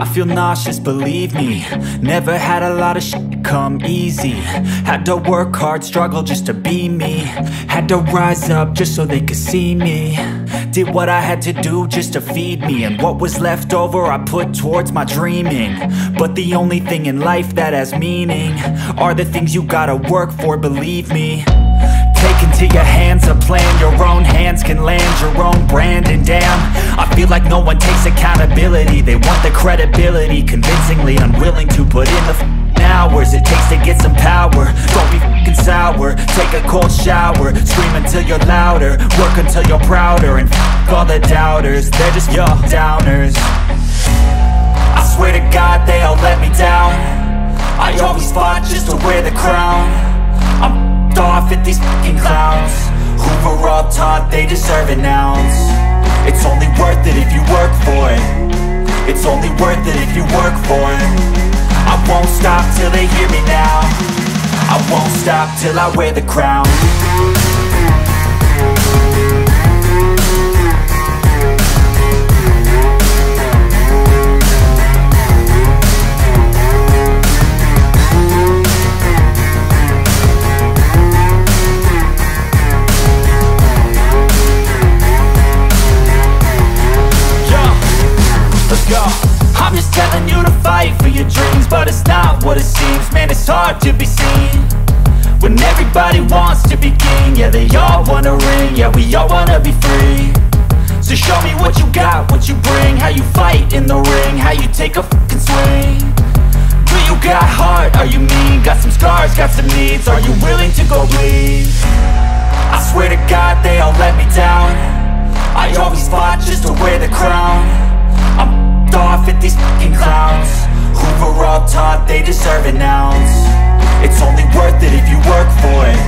feel nauseous, believe me. Never had a lot of shit come easy. Had to work hard, struggle just to be me. Had to rise up just so they could see me. Did what I had to do just to feed me, and what was left over I put towards my dreaming. But the only thing in life that has meaning are the things you gotta work for, believe me. Take into your hands a plan, your own hands can land your own brand. And damn, I feel like no one takes accountability. They want the credibility, convincingly unwilling to put in the hours it takes to get some power. Don't be f***ing sour, take a cold shower. Scream until you're louder, work until you're prouder. And f*** all the doubters, they're just your downers. I swear to God they all let me down. I always fought just to wear the crown. I'm off at these fucking clowns who were all taught they deserve an ounce. It's only worth it if you work for it. It's only worth it if you work for it. I won't stop till they hear me now. I won't stop till I wear the crown. I'm just telling you to fight for your dreams, but it's not what it seems. Man, it's hard to be seen when everybody wants to be king. Yeah, they all wanna ring, yeah, we all wanna be free. So show me what you got, what you bring, how you fight in the ring, how you take a fucking swing. Do you got heart, are you mean? Got some scars, got some needs, are you willing to go bleed? I swear to God they all let me down. I always fought just to wear the crown. I'm off at these fucking clowns who were all taught they deserve an ounce. It's only worth it if you work for it.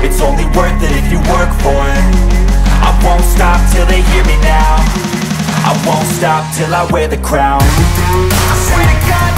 It's only worth it if you work for it. I won't stop till they hear me now. I won't stop till I wear the crown. I swear to God